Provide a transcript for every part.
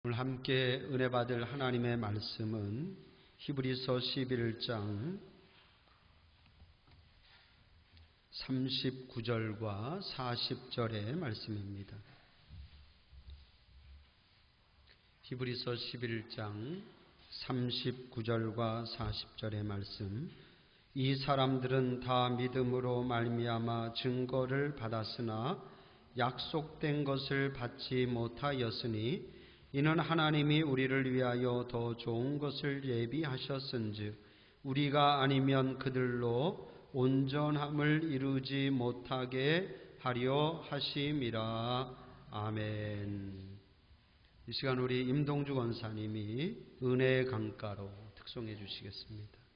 오늘 함께 은혜 받을 하나님의 말씀은 히브리서 11장 39절과 40절의 말씀입니다. 히브리서 11장 39절과 40절의 말씀. 이 사람들은 다 믿음으로 말미암아 증거를 받았으나 약속된 것을 받지 못하였으니 이는 하나님이 우리를 위하여 더 좋은 것을 예비하셨은즉 우리가 아니면 그들로 온전함을 이루지 못하게 하려 하심이라. 아멘. 이 시간 우리 임동주 권사님이 은혜의 강가로 특송해 주시겠습니다.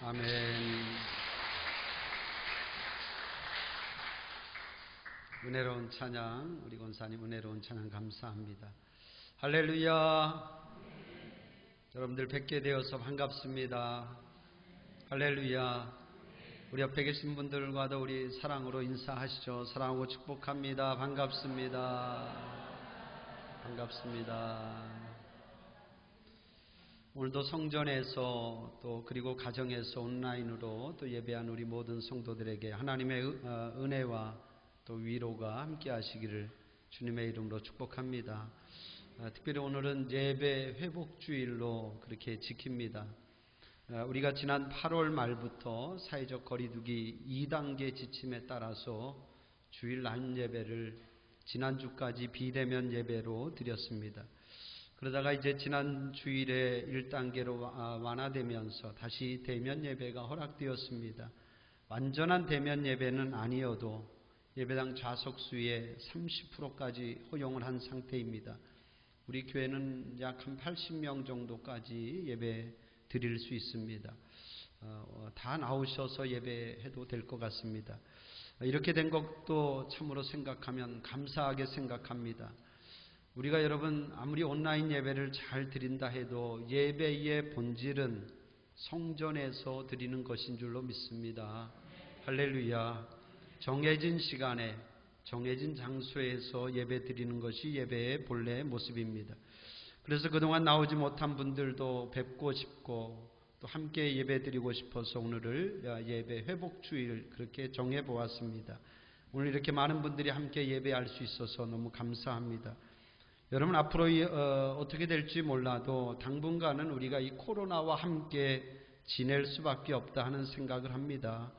아멘. 은혜로운 찬양, 우리 권사님 은혜로운 찬양 감사합니다. 할렐루야. 여러분들 뵙게 되어서 반갑습니다. 할렐루야. 우리 옆에 계신 분들과도 우리 사랑으로 인사하시죠. 사랑하고 축복합니다. 반갑습니다. 반갑습니다. 오늘도 성전에서 또 그리고 가정에서 온라인으로 또 예배한 우리 모든 성도들에게 하나님의 은혜와 또 위로가 함께 하시기를 주님의 이름으로 축복합니다. 특별히 오늘은 예배 회복주일로 그렇게 지킵니다. 우리가 지난 8월 말부터 사회적 거리두기 2단계 지침에 따라서 주일 낮 예배를 지난주까지 비대면 예배로 드렸습니다. 그러다가 이제 지난 주일에 1단계로 완화되면서 다시 대면 예배가 허락되었습니다. 완전한 대면 예배는 아니어도 예배당 좌석수의 30%까지 허용을 한 상태입니다. 우리 교회는 약 한 80명 정도까지 예배 드릴 수 있습니다. 다 나오셔서 예배해도 될 것 같습니다. 이렇게 된 것도 참으로 생각하면 감사하게 생각합니다. 우리가 여러분 아무리 온라인 예배를 잘 드린다 해도 예배의 본질은 성전에서 드리는 것인 줄로 믿습니다. 할렐루야. 정해진 시간에 정해진 장소에서 예배 드리는 것이 예배의 본래 모습입니다. 그래서 그동안 나오지 못한 분들도 뵙고 싶고 또 함께 예배 드리고 싶어서 오늘을 예배 회복주일 그렇게 정해 보았습니다. 오늘 이렇게 많은 분들이 함께 예배할 수 있어서 너무 감사합니다. 여러분 앞으로 어떻게 될지 몰라도 당분간은 우리가 이 코로나와 함께 지낼 수밖에 없다 하는 생각을 합니다.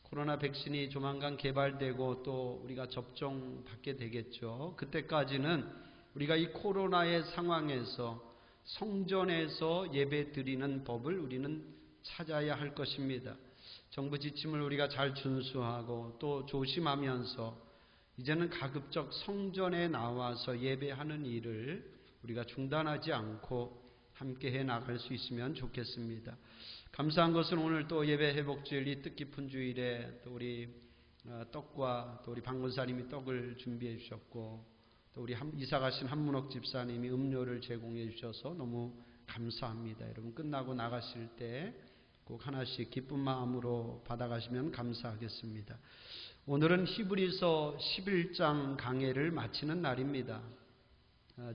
코로나 백신이 조만간 개발되고 또 우리가 접종 받게 되겠죠. 그때까지는 우리가 이 코로나의 상황에서 성전에서 예배 드리는 법을 우리는 찾아야 할 것입니다. 정부 지침을 우리가 잘 준수하고 또 조심하면서 이제는 가급적 성전에 나와서 예배하는 일을 우리가 중단하지 않고 함께 해 나갈 수 있으면 좋겠습니다. 감사한 것은 오늘 또 예배 회복주일 이 뜻깊은 주일에 또 우리 떡과 또 우리 방문사님이 떡을 준비해 주셨고 또 우리 이사 가신 한문옥 집사님이 음료를 제공해 주셔서 너무 감사합니다. 여러분 끝나고 나가실 때 꼭 하나씩 기쁜 마음으로 받아가시면 감사하겠습니다. 오늘은 히브리서 11장 강해를 마치는 날입니다.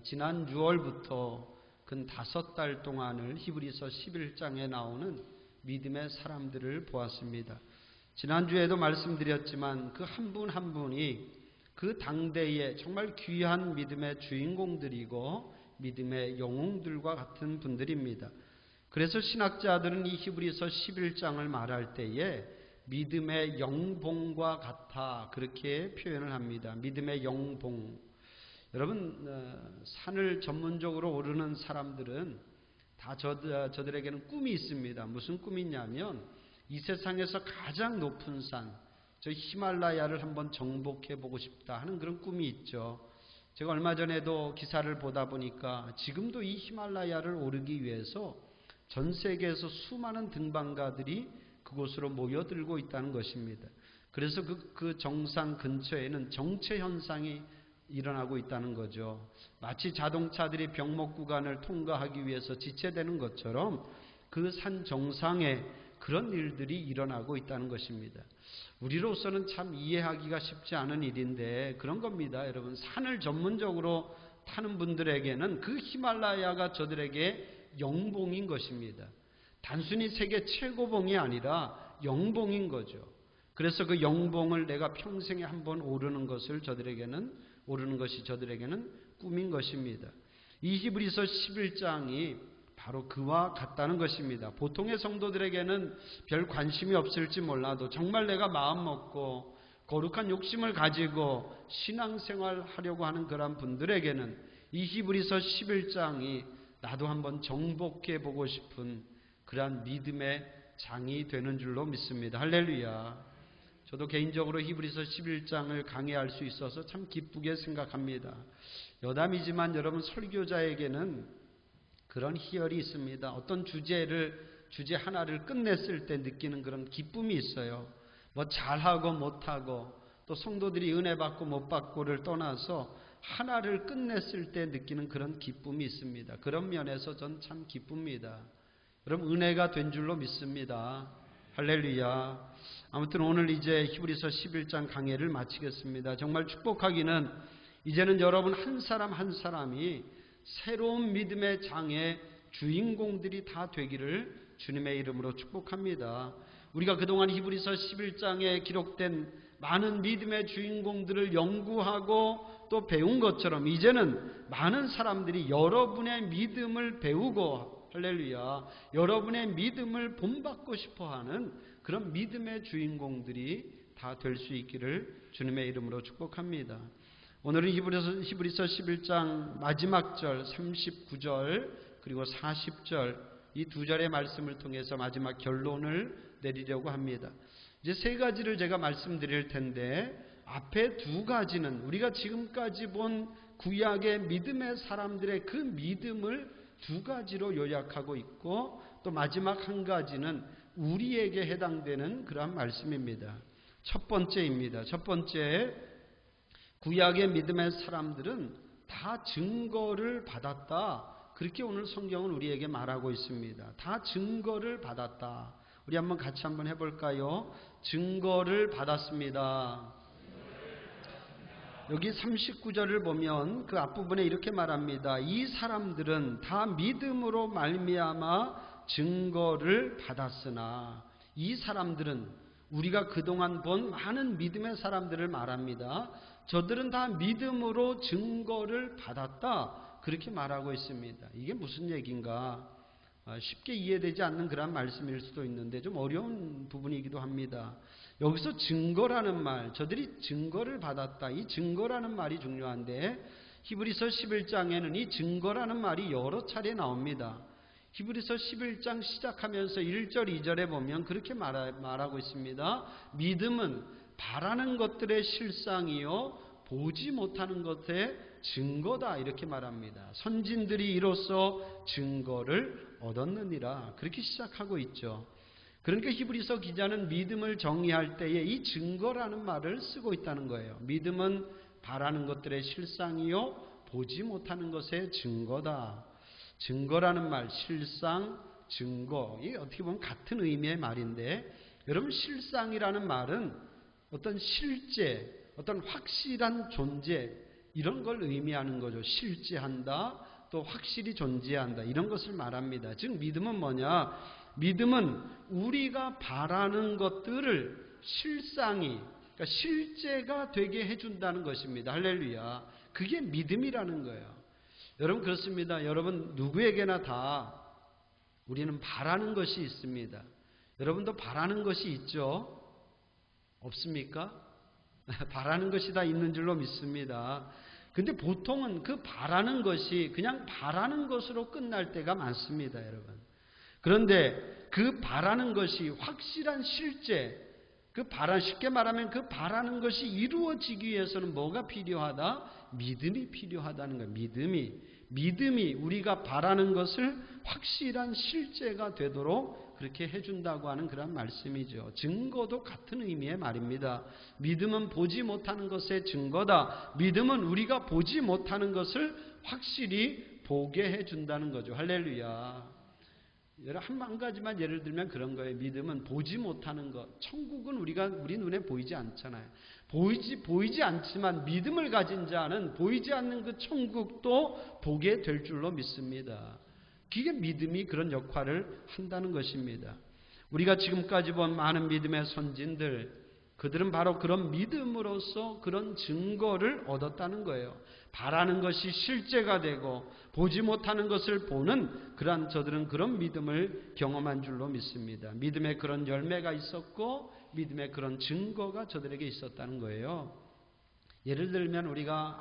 지난 6월부터 근 5달 동안을 히브리서 11장에 나오는 믿음의 사람들을 보았습니다. 지난주에도 말씀드렸지만 그 한 분 한 분이 그 당대에 정말 귀한 믿음의 주인공들이고 믿음의 영웅들과 같은 분들입니다. 그래서 신학자들은 이 히브리서 11장을 말할 때에 믿음의 영봉과 같아 그렇게 표현을 합니다. 믿음의 영봉. 여러분 산을 전문적으로 오르는 사람들은 다 저들에게는 꿈이 있습니다. 무슨 꿈이냐면 이 세상에서 가장 높은 산, 저 히말라야를 한번 정복해 보고 싶다 하는 그런 꿈이 있죠. 제가 얼마 전에도 기사를 보다 보니까 지금도 이 히말라야를 오르기 위해서 전 세계에서 수많은 등반가들이 그곳으로 모여들고 있다는 것입니다. 그래서 그 정상 근처에는 정체 현상이 일어나고 있다는 거죠. 마치 자동차들이 병목 구간을 통과하기 위해서 지체되는 것처럼 그 산 정상에 그런 일들이 일어나고 있다는 것입니다. 우리로서는 참 이해하기가 쉽지 않은 일인데 그런 겁니다. 여러분 산을 전문적으로 타는 분들에게는 그 히말라야가 저들에게 영봉인 것입니다. 단순히 세계 최고봉이 아니라 영봉인 거죠. 그래서 그 영봉을 내가 평생에 한번 오르는 것이 저들에게는 꿈인 것입니다. 이 히브리서 11장이 바로 그와 같다는 것입니다. 보통의 성도들에게는 별 관심이 없을지 몰라도 정말 내가 마음 먹고 거룩한 욕심을 가지고 신앙생활 하려고 하는 그런 분들에게는 이 히브리서 11장이 나도 한번 정복해 보고 싶은 그러한 믿음의 장이 되는 줄로 믿습니다. 할렐루야. 저도 개인적으로 히브리서 11장을 강해할 수 있어서 참 기쁘게 생각합니다. 여담이지만 여러분 설교자에게는 그런 희열이 있습니다. 어떤 주제 하나를 끝냈을 때 느끼는 그런 기쁨이 있어요. 뭐 잘하고 못하고 또 성도들이 은혜 받고 못 받고를 떠나서 하나를 끝냈을 때 느끼는 그런 기쁨이 있습니다. 그런 면에서 전 참 기쁩니다. 여러분 은혜가 된 줄로 믿습니다. 할렐루야. 아무튼 오늘 이제 히브리서 11장 강해를 마치겠습니다. 정말 축복하기는 이제는 여러분 한 사람 한 사람이 새로운 믿음의 장의 주인공들이 다 되기를 주님의 이름으로 축복합니다. 우리가 그동안 히브리서 11장에 기록된 많은 믿음의 주인공들을 연구하고 또 배운 것처럼 이제는 많은 사람들이 여러분의 믿음을 배우고 할렐루야 여러분의 믿음을 본받고 싶어하는 그런 믿음의 주인공들이 다 될 수 있기를 주님의 이름으로 축복합니다. 오늘은 히브리서 11장 마지막 절 39절 그리고 40절 이 두 절의 말씀을 통해서 마지막 결론을 내리려고 합니다. 이제 세 가지를 제가 말씀드릴 텐데 앞에 두 가지는 우리가 지금까지 본 구약의 믿음의 사람들의 그 믿음을 두 가지로 요약하고 있고 또 마지막 한 가지는 우리에게 해당되는 그러한 말씀입니다. 첫 번째입니다. 첫 번째, 구약의 믿음의 사람들은 다 증거를 받았다. 그렇게 오늘 성경은 우리에게 말하고 있습니다. 다 증거를 받았다. 우리 한번 같이 한번 해볼까요? 증거를 받았습니다. 여기 39절을 보면 그 앞부분에 이렇게 말합니다. 이 사람들은 다 믿음으로 말미암아 증거를 받았으나, 이 사람들은 우리가 그동안 본 많은 믿음의 사람들을 말합니다. 저들은 다 믿음으로 증거를 받았다. 그렇게 말하고 있습니다. 이게 무슨 얘기인가? 쉽게 이해되지 않는 그런 말씀일 수도 있는데 좀 어려운 부분이기도 합니다. 여기서 증거라는 말, 저들이 증거를 받았다. 이 증거라는 말이 중요한데 히브리서 11장에는 이 증거라는 말이 여러 차례 나옵니다. 히브리서 11장 시작하면서 1절 2절에 보면 그렇게 말하고 있습니다. 믿음은 바라는 것들의 실상이요 보지 못하는 것의 증거다, 이렇게 말합니다. 선진들이 이로써 증거를 얻었느니라, 그렇게 시작하고 있죠. 그러니까 히브리서 기자는 믿음을 정의할 때에 이 증거라는 말을 쓰고 있다는 거예요. 믿음은 바라는 것들의 실상이요 보지 못하는 것의 증거다. 증거라는 말, 실상, 증거, 이게 어떻게 보면 같은 의미의 말인데, 여러분 실상이라는 말은 어떤 실제, 어떤 확실한 존재, 이런 걸 의미하는 거죠. 실제한다, 또 확실히 존재한다, 이런 것을 말합니다. 즉 믿음은 뭐냐? 믿음은 우리가 바라는 것들을 실상이, 그러니까 실제가 되게 해준다는 것입니다. 할렐루야. 그게 믿음이라는 거예요. 여러분 그렇습니다. 여러분 누구에게나 다 우리는 바라는 것이 있습니다. 여러분도 바라는 것이 있죠? 없습니까? 바라는 것이 다 있는 줄로 믿습니다. 근데 보통은 그 바라는 것이 그냥 바라는 것으로 끝날 때가 많습니다, 여러분. 그런데 그 바라는 것이 확실한 실제, 쉽게 말하면 그 바라는 것이 이루어지기 위해서는 뭐가 필요하다? 믿음이 필요하다는 거예요. 믿음이 우리가 바라는 것을 확실한 실제가 되도록 그렇게 해준다고 하는 그런 말씀이죠. 증거도 같은 의미의 말입니다. 믿음은 보지 못하는 것의 증거다. 믿음은 우리가 보지 못하는 것을 확실히 보게 해준다는 거죠. 할렐루야. 한 가지만 예를 들면 그런 거예요. 믿음은 보지 못하는 것. 천국은 우리 눈에 보이지 않잖아요. 보이지 않지만 믿음을 가진 자는 보이지 않는 그 천국도 보게 될 줄로 믿습니다. 그게 믿음이 그런 역할을 한다는 것입니다. 우리가 지금까지 본 많은 믿음의 선진들, 그들은 바로 그런 믿음으로써 그런 증거를 얻었다는 거예요. 바라는 것이 실제가 되고 보지 못하는 것을 보는 그러한 저들은 그런 믿음을 경험한 줄로 믿습니다. 믿음의 그런 열매가 있었고 믿음의 그런 증거가 저들에게 있었다는 거예요. 예를 들면 우리가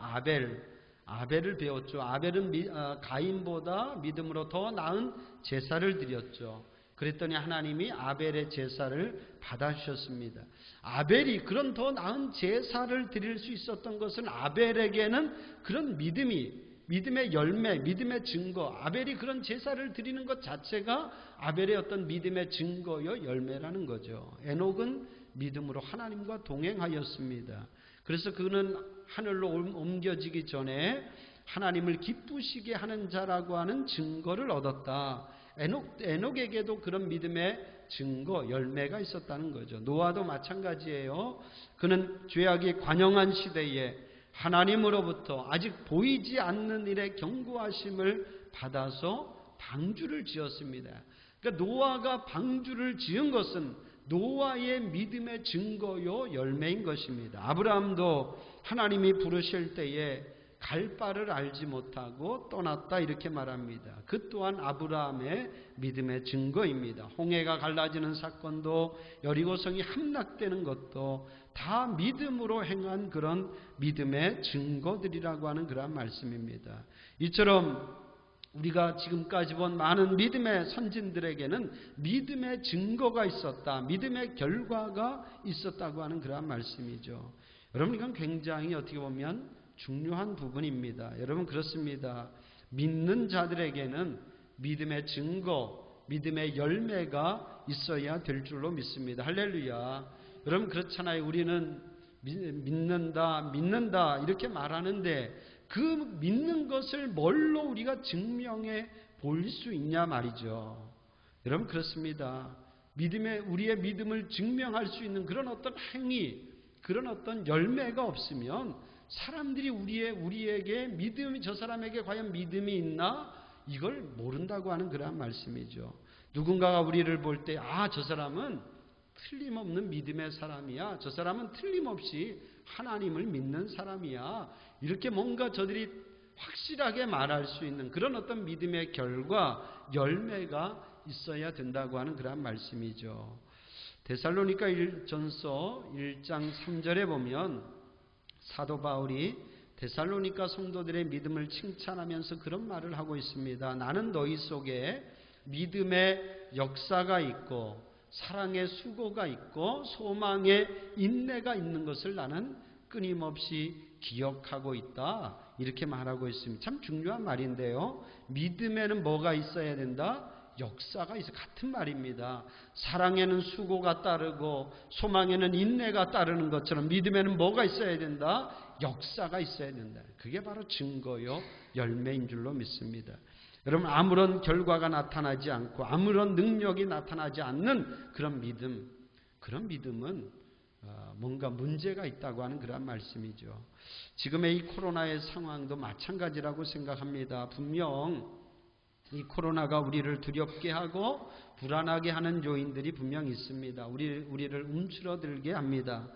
아벨을 배웠죠. 아벨은 가인보다 믿음으로 더 나은 제사를 드렸죠. 그랬더니 하나님이 아벨의 제사를 받아주셨습니다. 아벨이 그런 더 나은 제사를 드릴 수 있었던 것은 아벨에게는 그런 믿음의 열매, 믿음의 증거, 아벨이 그런 제사를 드리는 것 자체가 아벨의 어떤 믿음의 증거요 열매라는 거죠. 에녹은 믿음으로 하나님과 동행하였습니다. 그래서 그는 하늘로 옮겨지기 전에 하나님을 기쁘시게 하는 자라고 하는 증거를 얻었다. 에녹에게도 그런 믿음의 증거, 열매가 있었다는 거죠. 노아도 마찬가지예요. 그는 죄악이 관영한 시대에 하나님으로부터 아직 보이지 않는 일의 경고하심을 받아서 방주를 지었습니다. 그러니까 노아가 방주를 지은 것은 노아의 믿음의 증거요 열매인 것입니다. 아브라함도 하나님이 부르실 때에 갈 바를 알지 못하고 떠났다 이렇게 말합니다. 그 또한 아브라함의 믿음의 증거입니다. 홍해가 갈라지는 사건도 여리고성이 함락되는 것도 다 믿음으로 행한 그런 믿음의 증거들이라고 하는 그런 말씀입니다. 이처럼 우리가 지금까지 본 많은 믿음의 선진들에게는 믿음의 증거가 있었다, 믿음의 결과가 있었다고 하는 그런 말씀이죠. 여러분, 이건 굉장히 어떻게 보면 중요한 부분입니다. 여러분, 그렇습니다. 믿는 자들에게는 믿음의 증거, 믿음의 열매가 있어야 될 줄로 믿습니다. 할렐루야. 여러분, 그렇잖아요. 우리는 믿는다 이렇게 말하는데 그 믿는 것을 뭘로 우리가 증명해 볼 수 있냐 말이죠. 여러분, 그렇습니다. 우리의 믿음을 증명할 수 있는 그런 어떤 행위, 그런 어떤 열매가 없으면 사람들이 우리에게 저 사람에게 과연 믿음이 있나? 이걸 모른다고 하는 그런 말씀이죠. 누군가가 우리를 볼 때, 저 사람은 틀림없는 믿음의 사람이야. 저 사람은 틀림없이 하나님을 믿는 사람이야. 이렇게 뭔가 저들이 확실하게 말할 수 있는 그런 어떤 믿음의 결과, 열매가 있어야 된다고 하는 그런 말씀이죠. 데살로니가 전서 1장 3절에 보면 사도 바울이 데살로니가 성도들의 믿음을 칭찬하면서 그런 말을 하고 있습니다. 나는 너희 속에 믿음의 역사가 있고 사랑의 수고가 있고 소망의 인내가 있는 것을 나는 끊임없이 기억하고 있다. 이렇게 말하고 있습니다. 참 중요한 말인데요. 믿음에는 뭐가 있어야 된다? 역사가 있어. 같은 말입니다. 사랑에는 수고가 따르고 소망에는 인내가 따르는 것처럼 믿음에는 뭐가 있어야 된다? 역사가 있어야 된다. 그게 바로 증거요 열매인 줄로 믿습니다. 여러분, 아무런 결과가 나타나지 않고 아무런 능력이 나타나지 않는 그런 믿음은 뭔가 문제가 있다고 하는 그런 말씀이죠. 지금의 이 코로나의 상황도 마찬가지라고 생각합니다. 분명 이 코로나가 우리를 두렵게 하고 불안하게 하는 요인들이 분명 있습니다. 우리를 움츠러들게 합니다.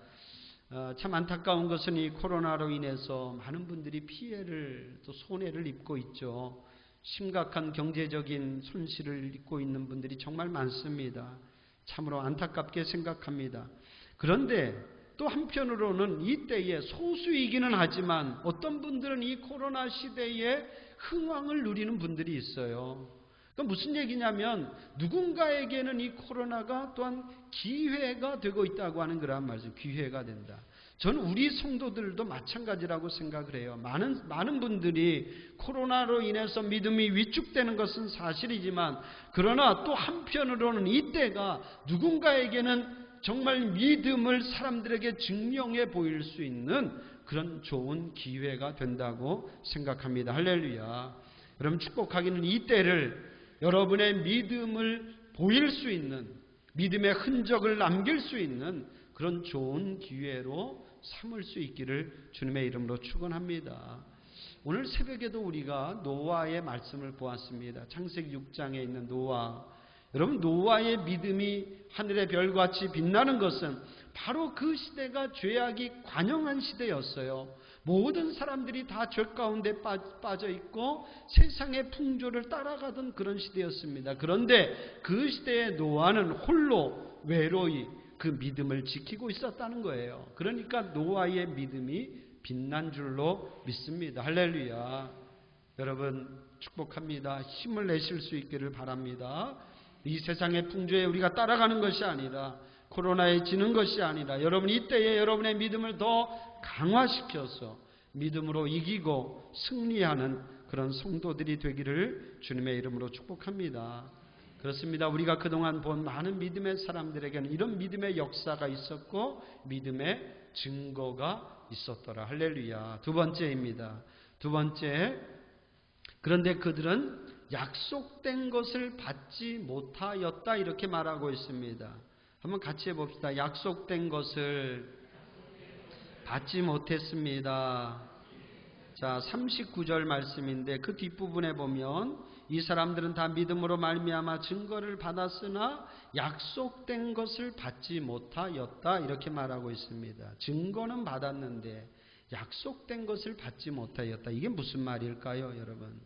참 안타까운 것은 이 코로나로 인해서 많은 분들이 피해를 또 손해를 입고 있죠. 심각한 경제적인 손실을 입고 있는 분들이 정말 많습니다. 참으로 안타깝게 생각합니다. 그런데 또 한편으로는 이때에 소수이기는 하지만 어떤 분들은 이 코로나 시대에 흥왕을 누리는 분들이 있어요. 그러니까 무슨 얘기냐면 누군가에게는 이 코로나가 또한 기회가 되고 있다고 하는 그런 말이죠. 기회가 된다. 저는 우리 성도들도 마찬가지라고 생각을 해요. 많은 분들이 코로나로 인해서 믿음이 위축되는 것은 사실이지만 그러나 또 한편으로는 이때가 누군가에게는 정말 믿음을 사람들에게 증명해 보일 수 있는 그런 좋은 기회가 된다고 생각합니다. 할렐루야. 여러분, 축복하기는 이때를 여러분의 믿음을 보일 수 있는, 믿음의 흔적을 남길 수 있는 그런 좋은 기회로 삼을 수 있기를 주님의 이름으로 축원합니다. 오늘 새벽에도 우리가 노아의 말씀을 보았습니다. 창세기 6장에 있는 노아. 여러분, 노아의 믿음이 하늘의 별같이 빛나는 것은 바로 그 시대가 죄악이 관영한 시대였어요. 모든 사람들이 다 죄 가운데 빠져 있고 세상의 풍조를 따라가던 그런 시대였습니다. 그런데 그 시대의 노아는 홀로 외로이 그 믿음을 지키고 있었다는 거예요. 그러니까 노아의 믿음이 빛난 줄로 믿습니다. 할렐루야. 여러분, 축복합니다. 힘을 내실 수 있기를 바랍니다. 이 세상의 풍조에 우리가 따라가는 것이 아니라, 코로나에 지는 것이 아니라, 여러분 이때에 여러분의 믿음을 더 강화시켜서 믿음으로 이기고 승리하는 그런 성도들이 되기를 주님의 이름으로 축복합니다. 그렇습니다. 우리가 그동안 본 많은 믿음의 사람들에게는 이런 믿음의 역사가 있었고 믿음의 증거가 있었더라. 할렐루야. 두 번째입니다. 두 번째, 그런데 그들은 약속된 것을 받지 못하였다 이렇게 말하고 있습니다. 한번 같이 해봅시다. 약속된 것을 받지 못했습니다. 자, 39절 말씀인데 그 뒷부분에 보면 이 사람들은 다 믿음으로 말미암아 증거를 받았으나 약속된 것을 받지 못하였다 이렇게 말하고 있습니다. 증거는 받았는데 약속된 것을 받지 못하였다. 이게 무슨 말일까요, 여러분?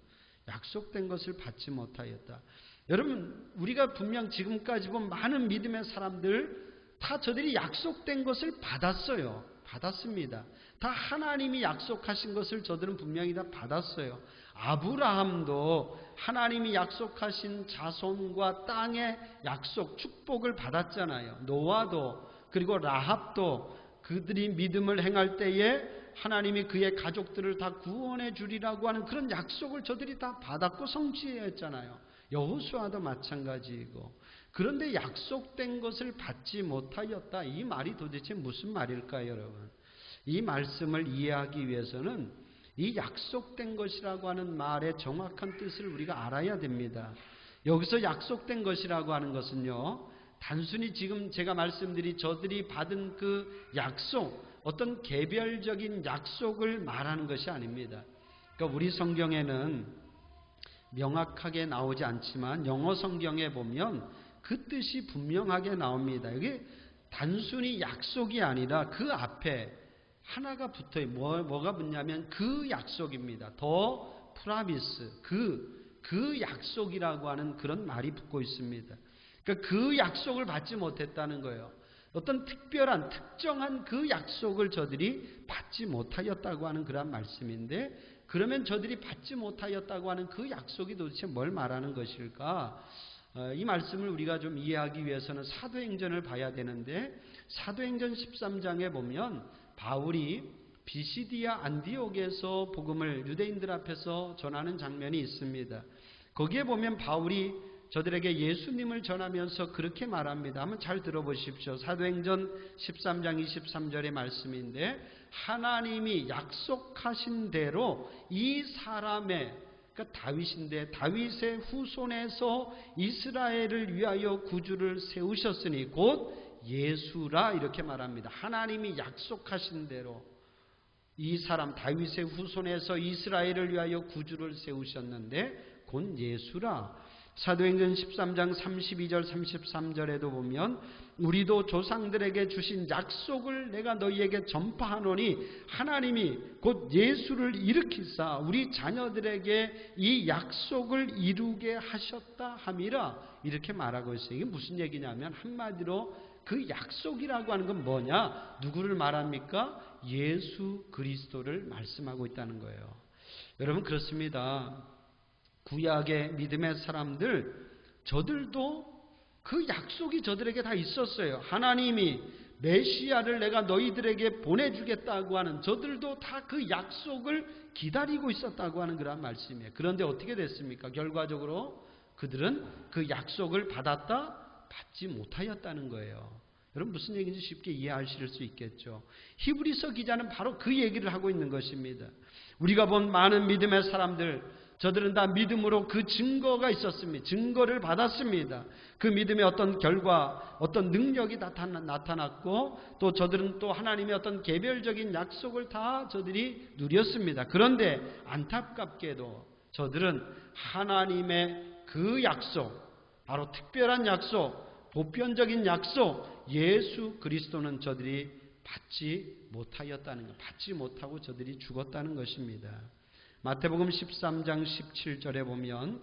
약속된 것을 받지 못하였다. 여러분, 우리가 분명 지금까지 본 많은 믿음의 사람들 다 저들이 약속된 것을 받았어요. 받았습니다. 다 하나님이 약속하신 것을 저들은 분명히 다 받았어요. 아브라함도 하나님이 약속하신 자손과 땅의 약속, 축복을 받았잖아요. 노아도, 그리고 라합도 그들이 믿음을 행할 때에 하나님이 그의 가족들을 다 구원해 주리라고 하는 그런 약속을 저들이 다 받았고 성취했잖아요. 여호수아도 마찬가지이고. 그런데 약속된 것을 받지 못하였다. 이 말이 도대체 무슨 말일까요, 여러분? 이 말씀을 이해하기 위해서는 이 약속된 것이라고 하는 말의 정확한 뜻을 우리가 알아야 됩니다. 여기서 약속된 것이라고 하는 것은요, 단순히 지금 제가 말씀드린 저들이 받은 그 약속, 어떤 개별적인 약속을 말하는 것이 아닙니다. 그러니까 우리 성경에는 명확하게 나오지 않지만 영어 성경에 보면 그 뜻이 분명하게 나옵니다. 이게 단순히 약속이 아니라 그 앞에 하나가 붙어요. 뭐가 붙냐면 그 약속입니다. 더 프라미스, 그 약속이라고 하는 그런 말이 붙고 있습니다. 그러니까 그 약속을 받지 못했다는 거예요. 어떤 특별한 특정한 그 약속을 저들이 받지 못하였다고 하는 그런 말씀인데, 그러면 저들이 받지 못하였다고 하는 그 약속이 도대체 뭘 말하는 것일까? 이 말씀을 우리가 좀 이해하기 위해서는 사도행전을 봐야 되는데, 사도행전 13장에 보면 바울이 비시디아 안디옥에서 복음을 유대인들 앞에서 전하는 장면이 있습니다. 거기에 보면 바울이 저들에게 예수님을 전하면서 그렇게 말합니다. 한번 잘 들어보십시오. 사도행전 13장 23절의 말씀인데, 하나님이 약속하신 대로 이 사람의, 그러니까 다윗인데 다윗의 후손에서 이스라엘을 위하여 구주를 세우셨으니 곧 예수라, 이렇게 말합니다. 하나님이 약속하신 대로 이 사람 다윗의 후손에서 이스라엘을 위하여 구주를 세우셨는데 곧 예수라. 사도행전 13장 32절 33절에도 보면 우리도 조상들에게 주신 약속을 내가 너희에게 전파하노니 하나님이 곧 예수를 일으키사 우리 자녀들에게 이 약속을 이루게 하셨다 함이라, 이렇게 말하고 있어요. 이게 무슨 얘기냐면 한마디로 그 약속이라고 하는 건 뭐냐? 누구를 말합니까? 예수 그리스도를 말씀하고 있다는 거예요. 여러분, 그렇습니다. 구약의 믿음의 사람들, 저들도 그 약속이 저들에게 다 있었어요. 하나님이 메시아를 내가 너희들에게 보내주겠다고 하는, 저들도 다 그 약속을 기다리고 있었다고 하는 그런 말씀이에요. 그런데 어떻게 됐습니까? 결과적으로 그들은 그 약속을 받았다, 받지 못하였다는 거예요. 여러분, 무슨 얘기인지 쉽게 이해하실 수 있겠죠. 히브리서 기자는 바로 그 얘기를 하고 있는 것입니다. 우리가 본 많은 믿음의 사람들, 저들은 다 믿음으로 그 증거가 있었습니다. 증거를 받았습니다. 그 믿음의 어떤 결과, 어떤 능력이 나타났고, 또 저들은 또 하나님의 어떤 개별적인 약속을 다 저들이 누렸습니다. 그런데 안타깝게도 저들은 하나님의 그 약속, 바로 특별한 약속, 보편적인 약속, 예수 그리스도는 저들이 받지 못하였다는 것, 받지 못하고 저들이 죽었다는 것입니다. 마태복음 13장 17절에 보면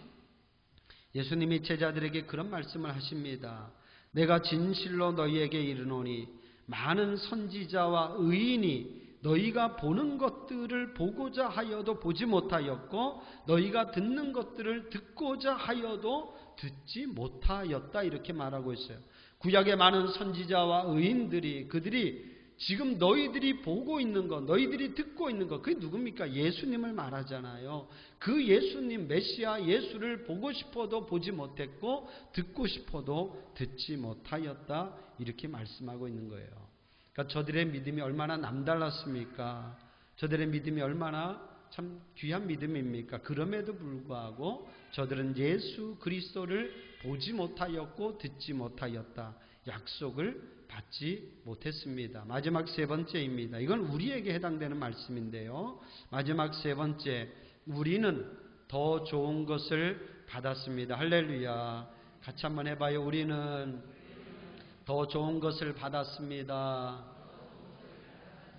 예수님이 제자들에게 그런 말씀을 하십니다. 내가 진실로 너희에게 이르노니 많은 선지자와 의인이 너희가 보는 것들을 보고자 하여도 보지 못하였고 너희가 듣는 것들을 듣고자 하여도 듣지 못하였다, 이렇게 말하고 있어요. 구약의 많은 선지자와 의인들이, 그들이 지금 너희들이 보고 있는 것, 너희들이 듣고 있는 것, 그게 누굽니까? 예수님을 말하잖아요. 그 예수님, 메시아 예수를 보고 싶어도 보지 못했고 듣고 싶어도 듣지 못하였다, 이렇게 말씀하고 있는 거예요. 그러니까 저들의 믿음이 얼마나 남달랐습니까? 저들의 믿음이 얼마나 참 귀한 믿음입니까? 그럼에도 불구하고 저들은 예수 그리스도를 보지 못하였고 듣지 못하였다, 약속을 받지 못했습니다. 마지막 세 번째입니다. 이건 우리에게 해당되는 말씀인데요. 마지막 세 번째, 우리는 더 좋은 것을 받았습니다. 할렐루야. 같이 한번 해봐요. 우리는 더 좋은 것을 받았습니다.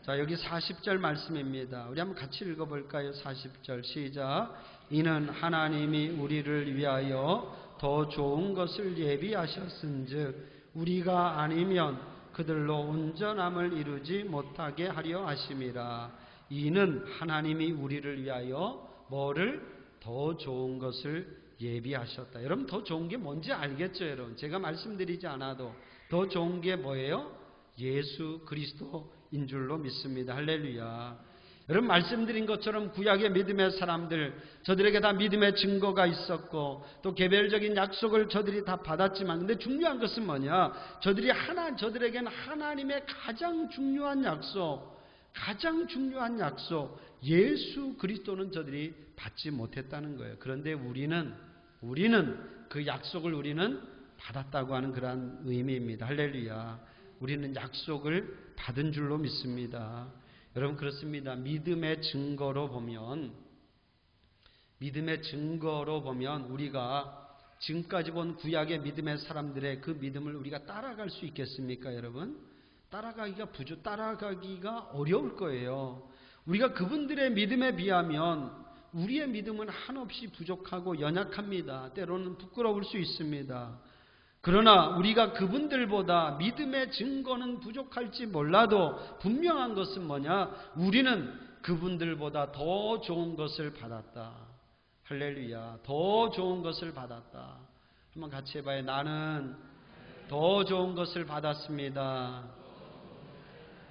자, 여기 40절 말씀입니다. 우리 한번 같이 읽어볼까요? 40절 시작. 이는 하나님이 우리를 위하여 더 좋은 것을 예비하셨은즉 우리가 아니면 그들로 온전함을 이루지 못하게 하려 하심이라. 이는 하나님이 우리를 위하여 뭐를? 더 좋은 것을 예비하셨다. 여러분, 더 좋은 게 뭔지 알겠죠, 여러분? 제가 말씀드리지 않아도 더 좋은 게 뭐예요? 예수 그리스도인 줄로 믿습니다. 할렐루야. 여러분, 말씀드린 것처럼 구약의 믿음의 사람들, 저들에게 다 믿음의 증거가 있었고 또 개별적인 약속을 저들이 다 받았지만, 근데 중요한 것은 뭐냐? 저들에게는 하나님의 가장 중요한 약속, 예수 그리스도는 저들이 받지 못했다는 거예요. 그런데 우리는 그 약속을 우리는 받았다고 하는 그러한 의미입니다. 할렐루야. 우리는 약속을 받은 줄로 믿습니다. 여러분, 그렇습니다. 믿음의 증거로 보면 우리가 지금까지 본 구약의 믿음의 사람들의 그 믿음을 우리가 따라갈 수 있겠습니까, 여러분? 따라가기가 어려울 거예요. 우리가 그분들의 믿음에 비하면 우리의 믿음은 한없이 부족하고 연약합니다. 때로는 부끄러울 수 있습니다. 그러나 우리가 그분들보다 믿음의 증거는 부족할지 몰라도 분명한 것은 뭐냐? 우리는 그분들보다 더 좋은 것을 받았다. 할렐루야. 더 좋은 것을 받았다. 한번 같이 해봐요. 나는 더 좋은 것을 받았습니다.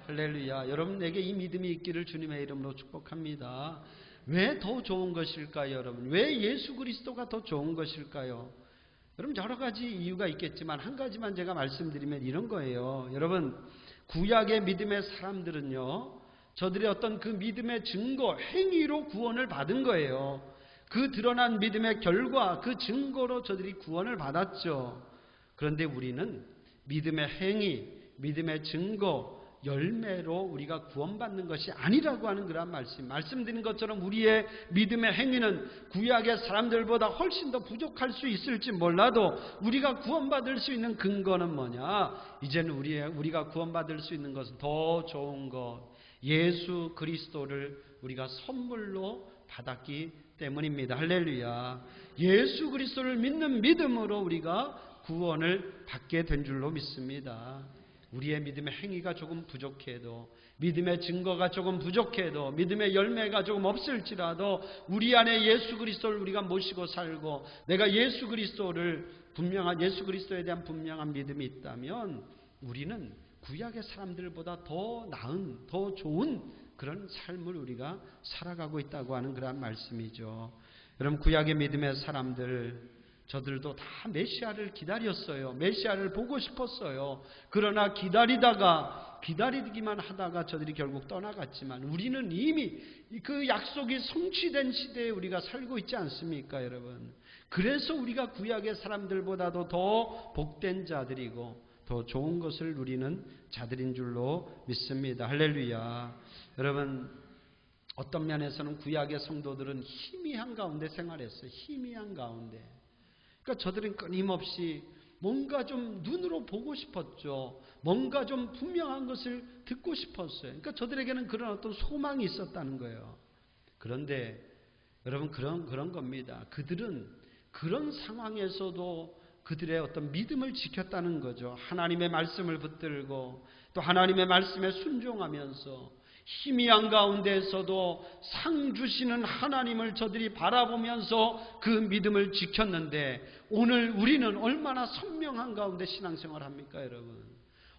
할렐루야. 여러분에게 이 믿음이 있기를 주님의 이름으로 축복합니다. 왜 더 좋은 것일까요, 여러분? 왜 예수 그리스도가 더 좋은 것일까요? 여러분, 여러 가지 이유가 있겠지만 한 가지만 제가 말씀드리면 이런 거예요. 여러분, 구약의 믿음의 사람들은요, 저들의 어떤 그 믿음의 증거, 행위로 구원을 받은 거예요. 그 드러난 믿음의 결과, 그 증거로 저들이 구원을 받았죠. 그런데 우리는 믿음의 행위, 믿음의 증거, 열매로 우리가 구원받는 것이 아니라고 하는 그런 말씀드린 것처럼 우리의 믿음의 행위는 구약의 사람들보다 훨씬 더 부족할 수 있을지 몰라도 우리가 구원받을 수 있는 근거는 뭐냐? 이제는 우리가 구원받을 수 있는 것은 더 좋은 것, 예수 그리스도를 우리가 선물로 받았기 때문입니다. 할렐루야. 예수 그리스도를 믿는 믿음으로 우리가 구원을 받게 된 줄로 믿습니다. 우리의 믿음의 행위가 조금 부족해도, 믿음의 증거가 조금 부족해도, 믿음의 열매가 조금 없을지라도 우리 안에 예수 그리스도를 우리가 모시고 살고 내가 예수 그리스도에 대한 분명한 믿음이 있다면 우리는 구약의 사람들보다 더 나은, 더 좋은 그런 삶을 우리가 살아가고 있다고 하는 그런 말씀이죠. 여러분, 구약의 믿음의 사람들, 저들도 다 메시아를 기다렸어요. 메시아를 보고 싶었어요. 그러나 기다리기만 하다가 저들이 결국 떠나갔지만 우리는 이미 그 약속이 성취된 시대에 우리가 살고 있지 않습니까, 여러분? 그래서 우리가 구약의 사람들보다도 더 복된 자들이고 더 좋은 것을 누리는 자들인 줄로 믿습니다. 할렐루야. 여러분, 어떤 면에서는 구약의 성도들은 희미한 가운데 생활했어요. 희미한 가운데. 그러니까 저들은 끊임없이 뭔가 좀 눈으로 보고 싶었죠. 뭔가 좀 분명한 것을 듣고 싶었어요. 그러니까 저들에게는 그런 어떤 소망이 있었다는 거예요. 그런데 여러분, 그런 겁니다. 그들은 그런 상황에서도 그들의 어떤 믿음을 지켰다는 거죠. 하나님의 말씀을 붙들고 또 하나님의 말씀에 순종하면서 희미한 가운데에서도 상 주시는 하나님을 저들이 바라보면서 그 믿음을 지켰는데, 오늘 우리는 얼마나 선명한 가운데 신앙생활을 합니까, 여러분?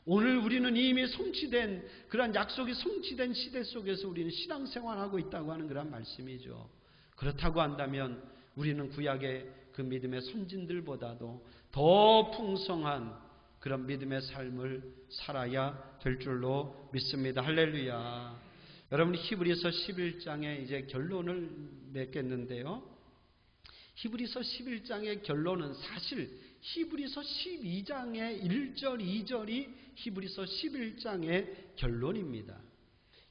오늘 우리는 이미 성취된 그런 약속이 성취된 시대 속에서 우리는 신앙생활하고 있다고 하는 그런 말씀이죠. 그렇다고 한다면 우리는 구약의 그 믿음의 선진들보다도 더 풍성한 그런 믿음의 삶을 살아야 될 줄로 믿습니다. 할렐루야. 여러분, 히브리서 11장의 이제 결론을 맺겠는데요. 히브리서 11장의 결론은 사실 히브리서 12장의 1절, 2절이 히브리서 11장의 결론입니다.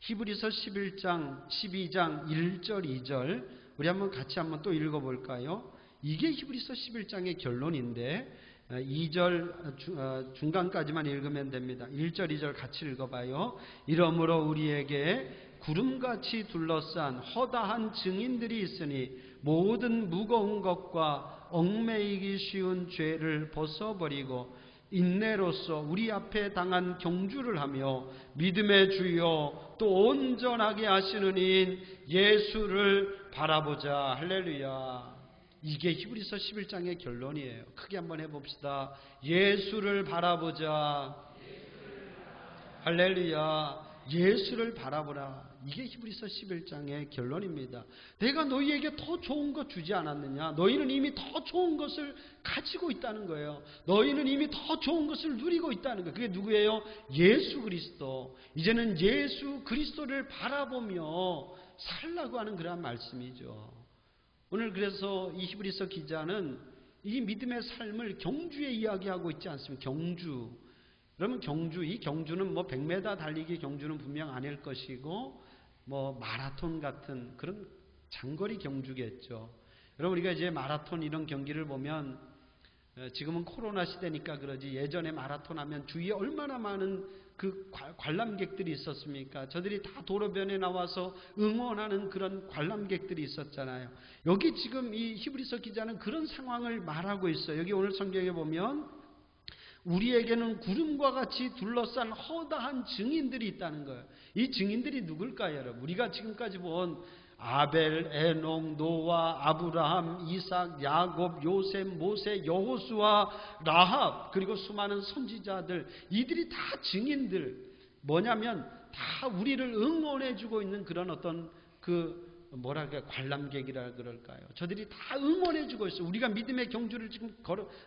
히브리서 11장, 12장 1절, 2절 우리 한번 같이 한번 또 읽어볼까요? 이게 히브리서 11장의 결론인데 2절 중간까지만 읽으면 됩니다. 1절 2절 같이 읽어봐요. 이러므로 우리에게 구름같이 둘러싼 허다한 증인들이 있으니 모든 무거운 것과 얽매이기 쉬운 죄를 벗어버리고 인내로서 우리 앞에 당한 경주를 하며 믿음의 주여 또 온전하게 하시는 이인 예수를 바라보자. 할렐루야. 이게 히브리서 11장의 결론이에요. 크게 한번 해봅시다. 예수를 바라보자. 할렐루야. 예수를 바라보라. 이게 히브리서 11장의 결론입니다. 내가 너희에게 더 좋은 것 주지 않았느냐? 너희는 이미 더 좋은 것을 가지고 있다는 거예요. 너희는 이미 더 좋은 것을 누리고 있다는 거예요. 그게 누구예요? 예수 그리스도. 이제는 예수 그리스도를 바라보며 살라고 하는 그런 말씀이죠. 오늘 그래서 이 히브리서 기자는 이 믿음의 삶을 경주에 이야기하고 있지 않습니까? 경주. 그러면 이 경주는 뭐 100m 달리기 경주는 분명 아닐 것이고 뭐 마라톤 같은 그런 장거리 경주겠죠. 여러분 우리가 이제 마라톤 이런 경기를 보면 지금은 코로나 시대니까 그러지 예전에 마라톤 하면 주위에 얼마나 많은 그 관람객들이 있었습니까? 저들이 다 도로변에 나와서 응원하는 그런 관람객들이 있었잖아요. 여기 지금 이 히브리서 기자는 그런 상황을 말하고 있어요. 여기 오늘 성경에 보면 우리에게는 구름과 같이 둘러싼 허다한 증인들이 있다는 거예요. 이 증인들이 누굴까요, 여러분? 우리가 지금까지 본 아벨, 에녹, 노아, 아브라함, 이삭, 야곱, 요셉, 모세, 여호수아, 라합 그리고 수많은 선지자들 이들이 다 증인들 뭐냐면 다 우리를 응원해주고 있는 그런 어떤 관람객이라 그럴까요? 저들이 다 응원해주고 있어요. 우리가 믿음의 경주를 지금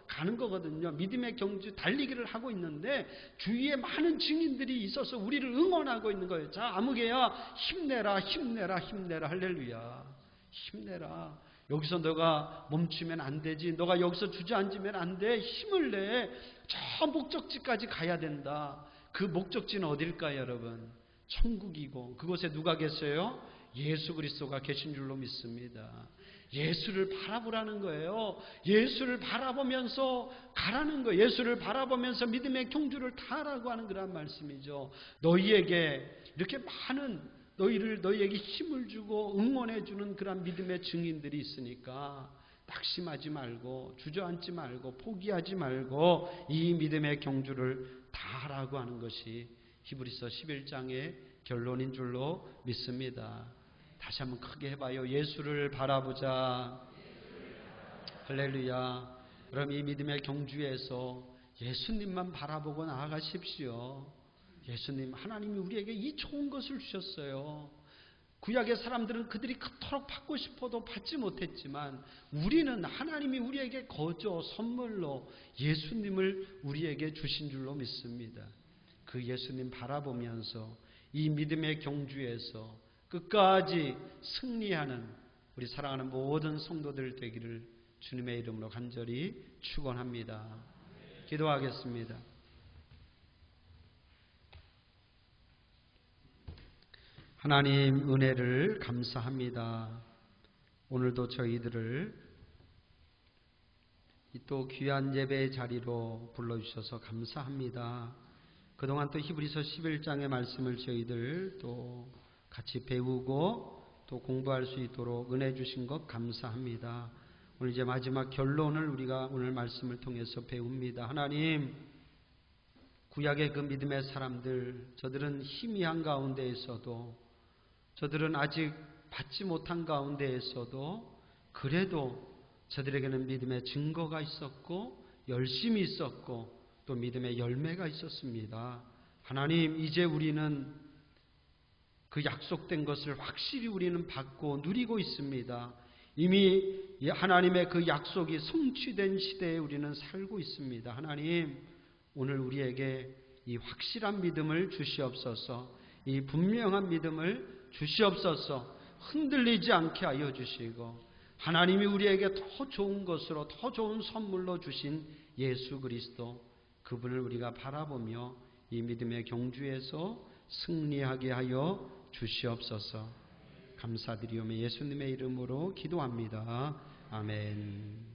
가는 거거든요. 믿음의 경주 달리기를 하고 있는데 주위에 많은 증인들이 있어서 우리를 응원하고 있는 거예요. 자, 아무개야 힘내라 힘내라 힘내라 할렐루야. 힘내라. 여기서 너가 멈추면 안 되지. 너가 여기서 주저앉으면 안 돼. 힘을 내. 저 목적지까지 가야 된다. 그 목적지는 어딜까요, 여러분? 천국이고 그곳에 누가 계세요? 예수 그리스도가 계신 줄로 믿습니다. 예수를 바라보라는 거예요. 예수를 바라보면서 가라는 거예요. 예수를 바라보면서 믿음의 경주를 타라고 하는 그런 말씀이죠. 너희에게 이렇게 많은 너희에게 힘을 주고 응원해 주는 그런 믿음의 증인들이 있으니까 낙심하지 말고 주저앉지 말고 포기하지 말고 이 믿음의 경주를 타라고 하는 것이 히브리서 11장의 결론인 줄로 믿습니다. 다시 한번 크게 해봐요. 예수를 바라보자. 할렐루야. 그럼 이 믿음의 경주에서 예수님만 바라보고 나아가십시오. 예수님, 하나님이 우리에게 이 좋은 것을 주셨어요. 구약의 사람들은 그들이 그토록 받고 싶어도 받지 못했지만 우리는 하나님이 우리에게 거저 선물로 예수님을 우리에게 주신 줄로 믿습니다. 그 예수님 바라보면서 이 믿음의 경주에서 끝까지 승리하는 우리 사랑하는 모든 성도들 되기를 주님의 이름으로 간절히 축원합니다. 기도하겠습니다. 하나님 은혜를 감사합니다. 오늘도 저희들을 또 귀한 예배의 자리로 불러주셔서 감사합니다. 그동안 또 히브리서 11장의 말씀을 저희들 또 같이 배우고 또 공부할 수 있도록 은혜 주신 것 감사합니다. 오늘 이제 마지막 결론을 우리가 오늘 말씀을 통해서 배웁니다. 하나님, 구약의 그 믿음의 사람들, 저들은 희미한 가운데에서도 저들은 아직 받지 못한 가운데에서도 그래도 저들에게는 믿음의 증거가 있었고 열심이 있었고 또 믿음의 열매가 있었습니다. 하나님, 이제 우리는 그 약속된 것을 확실히 우리는 받고 누리고 있습니다. 이미 하나님의 그 약속이 성취된 시대에 우리는 살고 있습니다. 하나님, 오늘 우리에게 이 확실한 믿음을 주시옵소서. 이 분명한 믿음을 주시옵소서. 흔들리지 않게 하여 주시고 하나님이 우리에게 더 좋은 것으로 더 좋은 선물로 주신 예수 그리스도 그분을 우리가 바라보며 이 믿음의 경주에서 승리하게 하여 주시옵소서. 감사드리오며 예수님의 이름으로 기도합니다. 아멘.